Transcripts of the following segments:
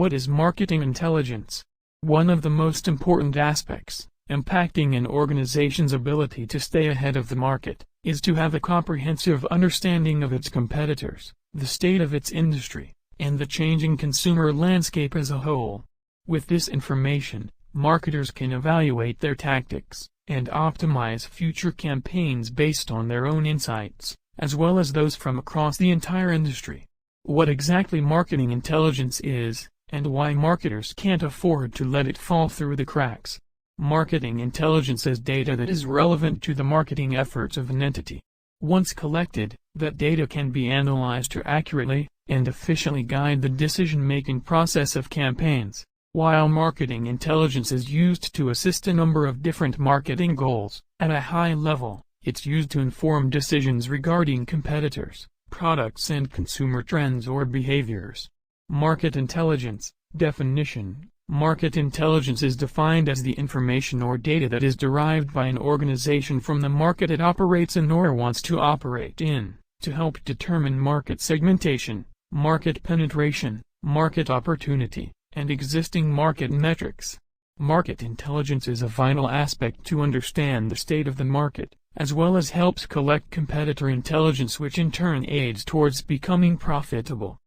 What is marketing intelligence? One of the most important aspects, impacting an organization's ability to stay ahead of the market, is to have a comprehensive understanding of its competitors, the state of its industry, and the changing consumer landscape as a whole. With this information, marketers can evaluate their tactics and optimize future campaigns based on their own insights, as well as those from across the entire industry. What exactly marketing intelligence is, and why marketers can't afford to let it fall through the cracks. Marketing intelligence is data that is relevant to the marketing efforts of an entity. Once collected, that data can be analyzed to accurately and efficiently guide the decision-making process of campaigns. While marketing intelligence is used to assist a number of different marketing goals, at a high level, it's used to inform decisions regarding competitors, products and consumer trends or behaviors. Market intelligence. Definition. Market intelligence is defined as the information or data that is derived by an organization from the market it operates in or wants to operate in, to help determine market segmentation, market penetration, market opportunity, and existing market metrics. Market intelligence is a vital aspect to understand the state of the market, as well as helps collect competitor intelligence, which in turn aids towards becoming profitable.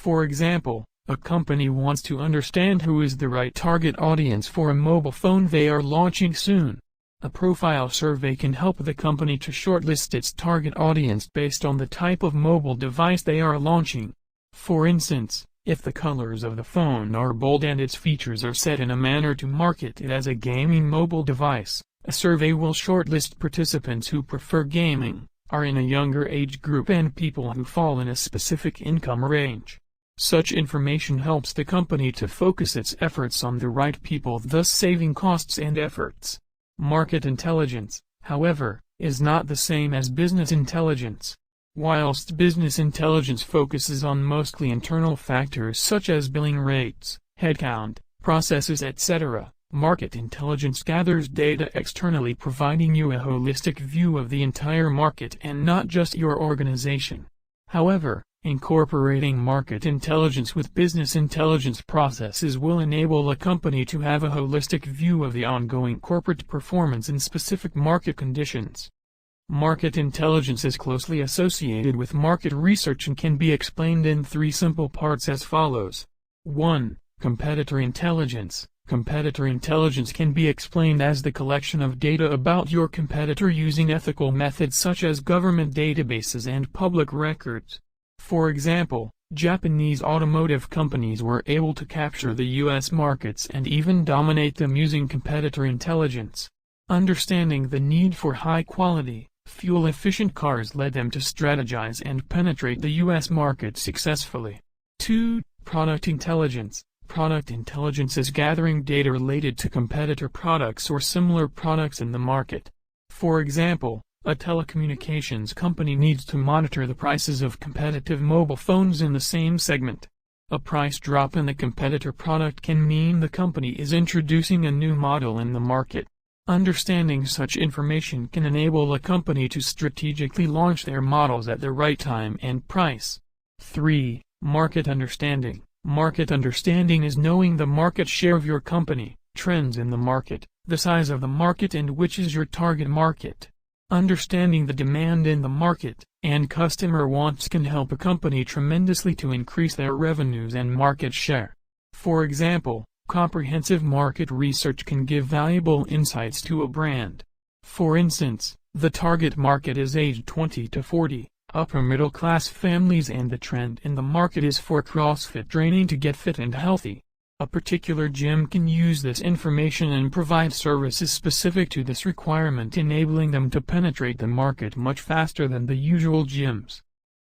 For example, a company wants to understand who is the right target audience for a mobile phone they are launching soon. A profile survey can help the company to shortlist its target audience based on the type of mobile device they are launching. For instance, if the colors of the phone are bold and its features are set in a manner to market it as a gaming mobile device, a survey will shortlist participants who prefer gaming, are in a younger age group, and people who fall in a specific income range. Such information helps the company to focus its efforts on the right people, thus saving costs and efforts. Market intelligence, however, is not the same as business intelligence. Whilst business intelligence focuses on mostly internal factors such as billing rates, headcount, processes, etc., market intelligence gathers data externally, providing you a holistic view of the entire market and not just your organization. However, incorporating market intelligence with business intelligence processes will enable a company to have a holistic view of the ongoing corporate performance in specific market conditions. Market intelligence is closely associated with market research and can be explained in three simple parts as follows. 1. Competitor intelligence. Competitor intelligence can be explained as the collection of data about your competitor using ethical methods such as government databases and public records. For example, Japanese automotive companies were able to capture the U.S. markets and even dominate them using competitor intelligence. Understanding the need for high-quality, fuel-efficient cars led them to strategize and penetrate the U.S. market successfully. 2. Product intelligence. Product intelligence is gathering data related to competitor products or similar products in the market. For example, a telecommunications company needs to monitor the prices of competitive mobile phones in the same segment. A price drop in the competitor product can mean the company is introducing a new model in the market. Understanding such information can enable a company to strategically launch their models at the right time and price. 3. Market understanding. Market understanding is knowing the market share of your company, trends in the market, the size of the market, and which is your target market. Understanding the demand in the market and customer wants can help a company tremendously to increase their revenues and market share. For example, comprehensive market research can give valuable insights to a brand. For instance, the target market is aged 20 to 40, upper middle class families, and the trend in the market is for CrossFit training to get fit and healthy. A particular gym can use this information and provide services specific to this requirement, enabling them to penetrate the market much faster than the usual gyms.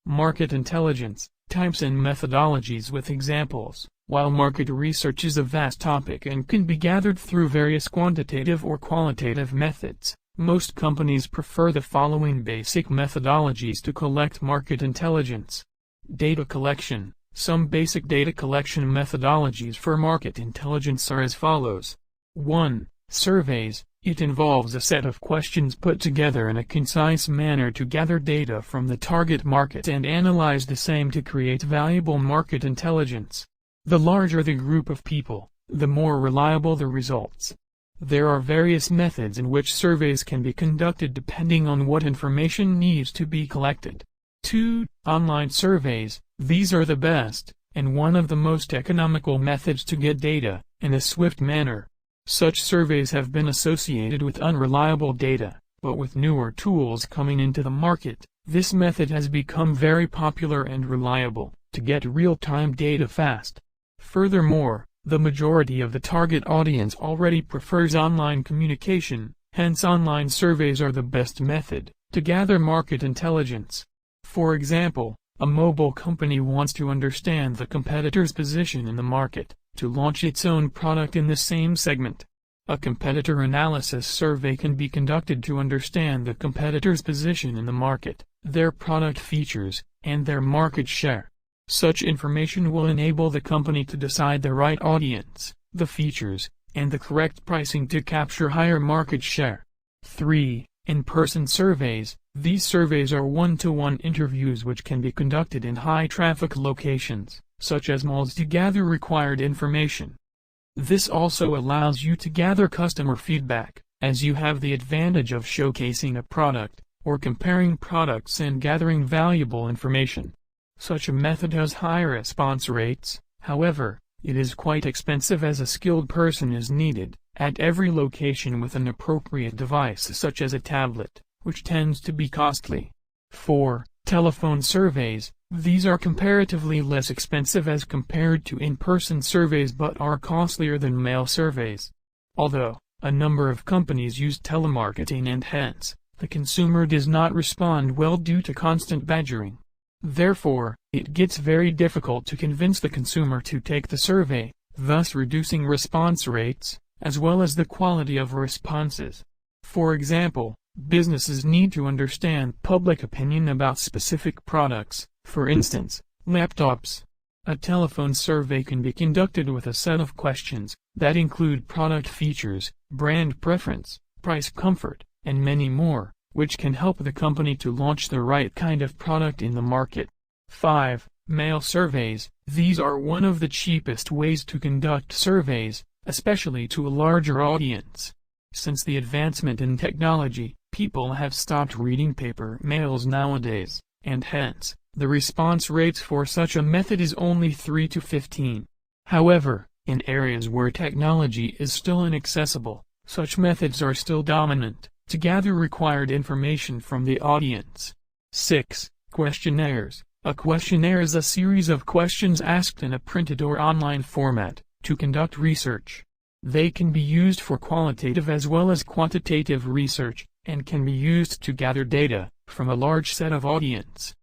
Market intelligence, types and methodologies with examples. While market research is a vast topic and can be gathered through various quantitative or qualitative methods, most companies prefer the following basic methodologies to collect market intelligence. Data collection. Some basic data collection methodologies for market intelligence are as follows. 1. Surveys. It involves a set of questions put together in a concise manner to gather data from the target market and analyze the same to create valuable market intelligence. The larger the group of people, the more reliable the results. There are various methods in which surveys can be conducted depending on what information needs to be collected. 2. Online surveys. These are the best, and one of the most economical methods to get data, in a swift manner. Such surveys have been associated with unreliable data, but with newer tools coming into the market, this method has become very popular and reliable, to get real-time data fast. Furthermore, the majority of the target audience already prefers online communication, hence online surveys are the best method to gather market intelligence. For example, a mobile company wants to understand the competitor's position in the market, to launch its own product in the same segment. A competitor analysis survey can be conducted to understand the competitor's position in the market, their product features, and their market share. Such information will enable the company to decide the right audience, the features, and the correct pricing to capture higher market share. 3. In-person surveys. These surveys are one-to-one interviews which can be conducted in high-traffic locations, such as malls, to gather required information. This also allows you to gather customer feedback, as you have the advantage of showcasing a product, or comparing products and gathering valuable information. Such a method has high response rates, however, it is quite expensive as a skilled person is needed at every location with an appropriate device such as a tablet, which tends to be costly. 4. Telephone surveys. These are comparatively less expensive as compared to in-person surveys but are costlier than mail surveys. Although a number of companies use telemarketing and hence, the consumer does not respond well due to constant badgering. Therefore, it gets very difficult to convince the consumer to take the survey, thus reducing response rates, as well as the quality of responses. For example, businesses need to understand public opinion about specific products, for instance, laptops. A telephone survey can be conducted with a set of questions that include product features, brand preference, price, comfort, and many more, which can help the company to launch the right kind of product in the market. 5. Mail surveys. These are one of the cheapest ways to conduct surveys, especially to a larger audience. Since the advancement in technology, people have stopped reading paper mails nowadays, and hence, the response rates for such a method is only 3 to 15. However, in areas where technology is still inaccessible, such methods are still dominant, to gather required information from the audience. 6. Questionnaires. A questionnaire is a series of questions asked in a printed or online format, to conduct research. They can be used for qualitative as well as quantitative research, and can be used to gather data from a large set of audience.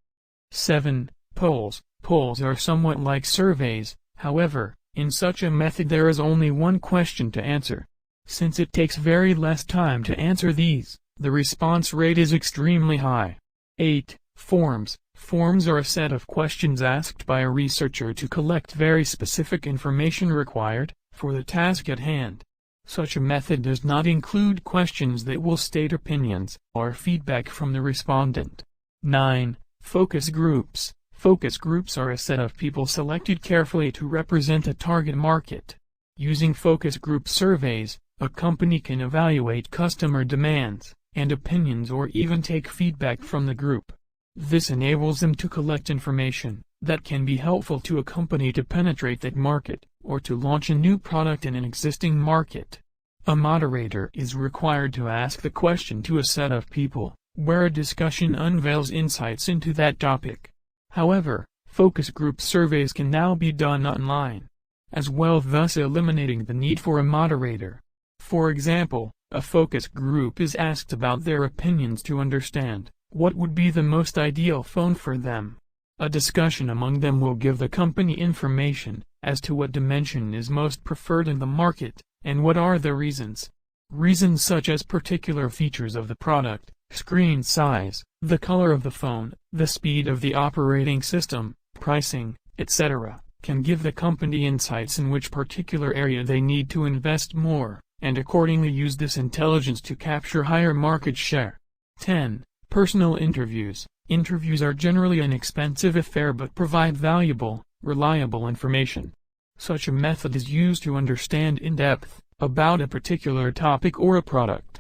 7. Polls. Polls are somewhat like surveys, however, in such a method there is only one question to answer. Since it takes very less time to answer these, the response rate is extremely high. 8. Forms. Forms are a set of questions asked by a researcher to collect very specific information required for the task at hand. Such a method does not include questions that will state opinions or feedback from the respondent. 9. Focus groups. Focus groups are a set of people selected carefully to represent a target market. Using focus group surveys, a company can evaluate customer demands and opinions or even take feedback from the group. This enables them to collect information that can be helpful to a company to penetrate that market, or to launch a new product in an existing market. A moderator is required to ask the question to a set of people, where a discussion unveils insights into that topic. However, focus group surveys can now be done online as well, thus eliminating the need for a moderator. For example, a focus group is asked about their opinions to understand what would be the most ideal phone for them. A discussion among them will give the company information as to what dimension is most preferred in the market, and what are the reasons. Reasons such as particular features of the product, screen size, the color of the phone, the speed of the operating system, pricing, etc., can give the company insights in which particular area they need to invest more, and accordingly use this intelligence to capture higher market share. 10. Personal interviews. Interviews are generally an expensive affair but provide valuable, reliable information. Such a method is used to understand in depth about a particular topic or a product.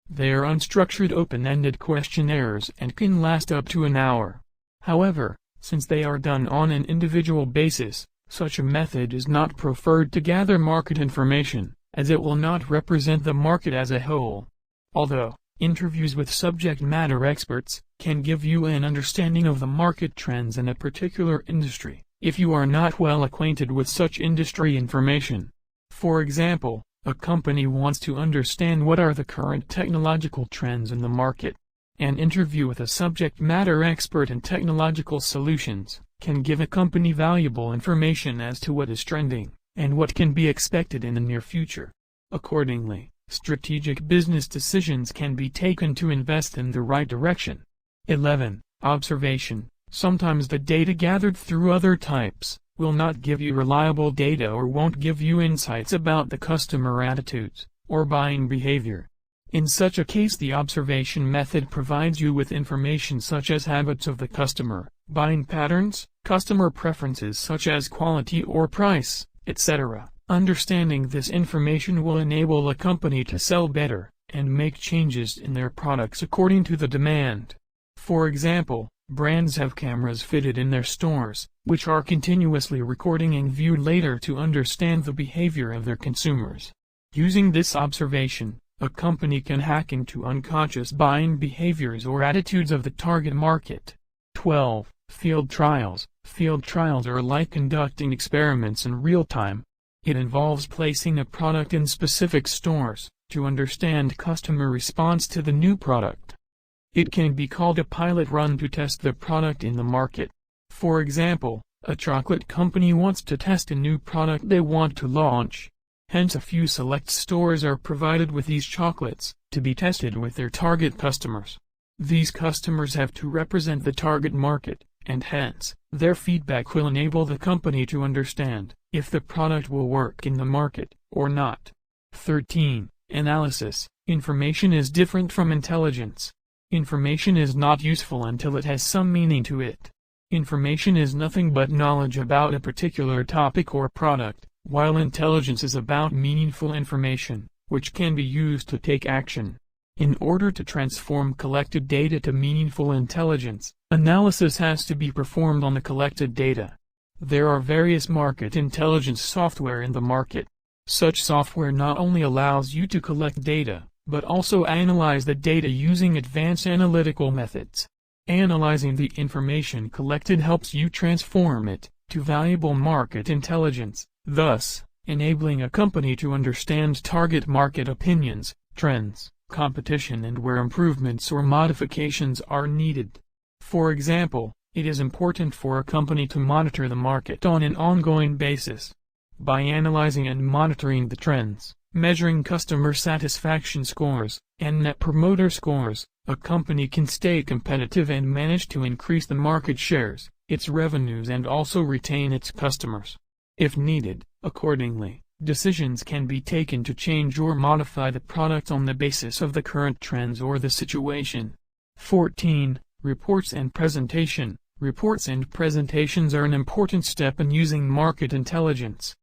They are unstructured open-ended questionnaires and can last up to an hour. However, since they are done on an individual basis, such a method is not preferred to gather market information, as it will not represent the market as a whole. Although, interviews with subject matter experts can give you an understanding of the market trends in a particular industry, if you are not well acquainted with such industry information. For example, a company wants to understand what are the current technological trends in the market. An interview with a subject matter expert in technological solutions can give a company valuable information as to what is trending and what can be expected in the near future. Accordingly, strategic business decisions can be taken to invest in the right direction. 11. Observation. Sometimes the data gathered through other types will not give you reliable data or won't give you insights about the customer attitudes or buying behavior. In such a case, the observation method provides you with information such as habits of the customer, buying patterns, customer preferences such as quality or price, etc. Understanding this information will enable a company to sell better and make changes in their products according to the demand. For example, brands have cameras fitted in their stores, which are continuously recording and viewed later to understand the behavior of their consumers. Using this observation, a company can hack into unconscious buying behaviors or attitudes of the target market. 12. Field trials. Field trials are like conducting experiments in real time. It involves placing a product in specific stores to understand customer response to the new product. It can be called a pilot run to test the product in the market. For example, a chocolate company wants to test a new product they want to launch. Hence a few select stores are provided with these chocolates to be tested with their target customers. These customers have to represent the target market, and hence, their feedback will enable the company to understand if the product will work in the market or not. 13. Analysis. Information is different from intelligence. Information is not useful until it has some meaning to it. Information is nothing but knowledge about a particular topic or product, while intelligence is about meaningful information, which can be used to take action. In order to transform collected data to meaningful intelligence, analysis has to be performed on the collected data. There are various market intelligence software in the market. Such software not only allows you to collect data, but also analyze the data using advanced analytical methods. Analyzing the information collected helps you transform it to valuable market intelligence, thus enabling a company to understand target market opinions, trends, competition, and where improvements or modifications are needed. For example, it is important for a company to monitor the market on an ongoing basis. By analyzing and monitoring the trends, measuring customer satisfaction scores, and net promoter scores, a company can stay competitive and manage to increase the market shares, its revenues, and also retain its customers. If needed, accordingly, decisions can be taken to change or modify the product on the basis of the current trends or the situation. 14. Reports and presentation. Reports and presentations are an important step in using market intelligence.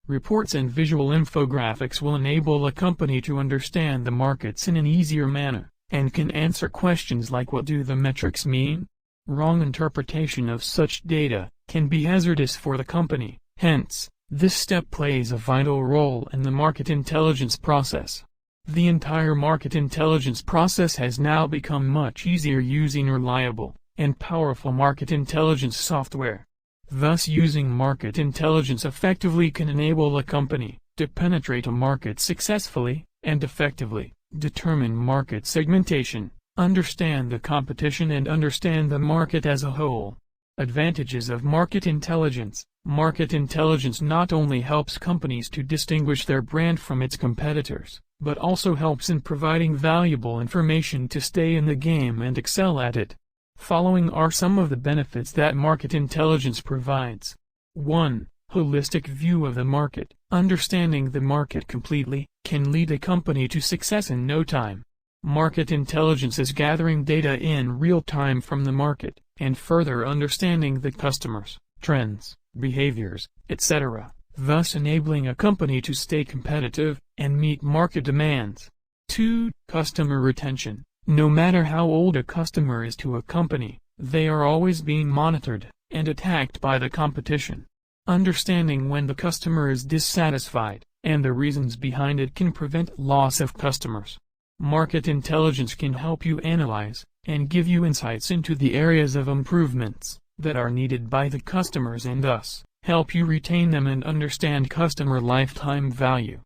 Reports and visual infographics will enable a company to understand the markets in an easier manner, and can answer questions like what do the metrics mean? Wrong interpretation of such data can be hazardous for the company, hence, this step plays a vital role in the market intelligence process. The entire market intelligence process has now become much easier using reliable and powerful market intelligence software. Thus, using market intelligence effectively can enable a company to penetrate a market successfully and effectively, determine market segmentation, understand the competition, and understand the market as a whole. Advantages of market intelligence. Market intelligence not only helps companies to distinguish their brand from its competitors, but also helps in providing valuable information to stay in the game and excel at it. Following are some of the benefits that market intelligence provides. 1. Holistic view of the market. Understanding the market completely can lead a company to success in no time. Market intelligence is gathering data in real time from the market, and further understanding the customers, trends, behaviors, etc. thus enabling a company to stay competitive and meet market demands. 2. Customer retention. No matter how old a customer is to a company, they are always being monitored and attacked by the competition. Understanding when the customer is dissatisfied and the reasons behind it can prevent loss of customers. Market intelligence can help you analyze and give you insights into the areas of improvements that are needed by the customers and thus help you retain them and understand customer lifetime value.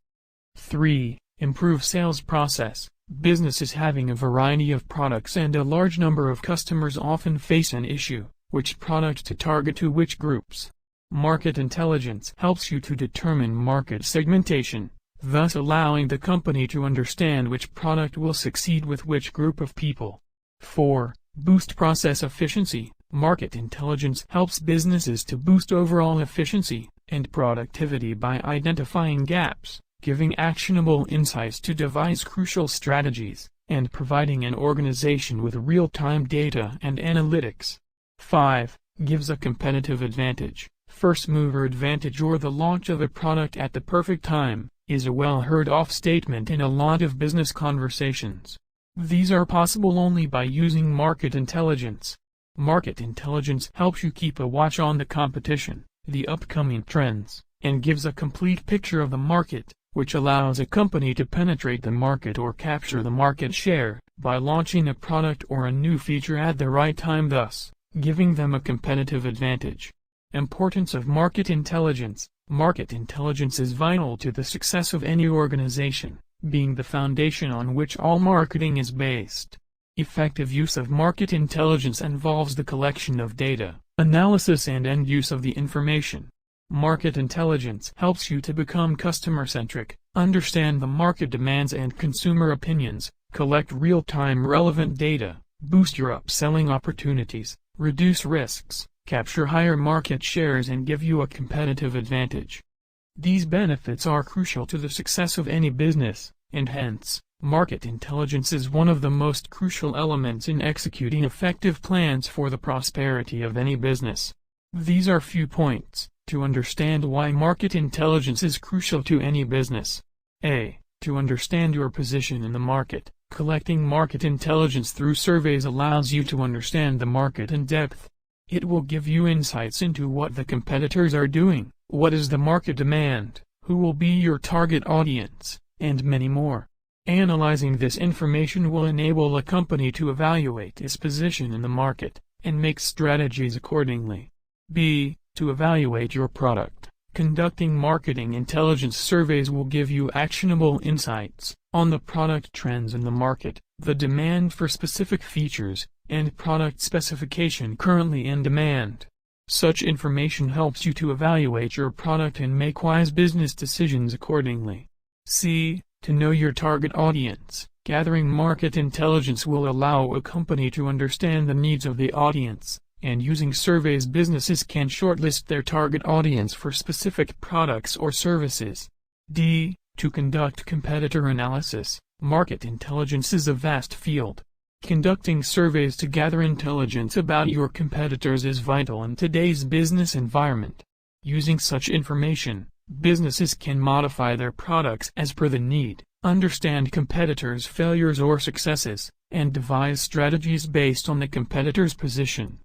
3. Improve sales process. Businesses having a variety of products and a large number of customers often face an issue: which product to target to which groups. Market intelligence helps you to determine market segmentation, thus allowing the company to understand which product will succeed with which group of people. 4. Boost process efficiency. Market intelligence helps businesses to boost overall efficiency and productivity by identifying gaps, giving actionable insights to devise crucial strategies, and providing an organization with real-time data and analytics. 5. Gives a competitive advantage. First mover advantage, or the launch of a product at the perfect time, is a well-heard-of statement in a lot of business conversations. These are possible only by using market intelligence. Market intelligence helps you keep a watch on the competition, the upcoming trends, and gives a complete picture of the market, which allows a company to penetrate the market or capture the market share by launching a product or a new feature at the right time, thus giving them a competitive advantage. Importance of market intelligence. Market intelligence is vital to the success of any organization, being the foundation on which all marketing is based. Effective use of market intelligence involves the collection of data, analysis and end use of the information. Market intelligence helps you to become customer-centric, understand the market demands and consumer opinions, collect real-time relevant data, boost your upselling opportunities, reduce risks, capture higher market shares and give you a competitive advantage. These benefits are crucial to the success of any business, and hence, market intelligence is one of the most crucial elements in executing effective plans for the prosperity of any business. These are few points to understand why market intelligence is crucial to any business. A. To understand your position in the market. Collecting market intelligence through surveys allows you to understand the market in depth. It will give you insights into what the competitors are doing, what is the market demand, who will be your target audience, and many more. Analyzing this information will enable a company to evaluate its position in the market and make strategies accordingly. B. To evaluate your product. Conducting marketing intelligence surveys will give you actionable insights on the product trends in the market, the demand for specific features, and product specification currently in demand. Such information helps you to evaluate your product and make wise business decisions accordingly. C. To know your target audience. Gathering market intelligence will allow a company to understand the needs of the audience, and using surveys businesses can shortlist their target audience for specific products or services. D. To conduct competitor analysis. Market intelligence is a vast field. Conducting surveys to gather intelligence about your competitors is vital in today's business environment. Using such information, businesses can modify their products as per the need, understand competitors' failures or successes, and devise strategies based on the competitor's position.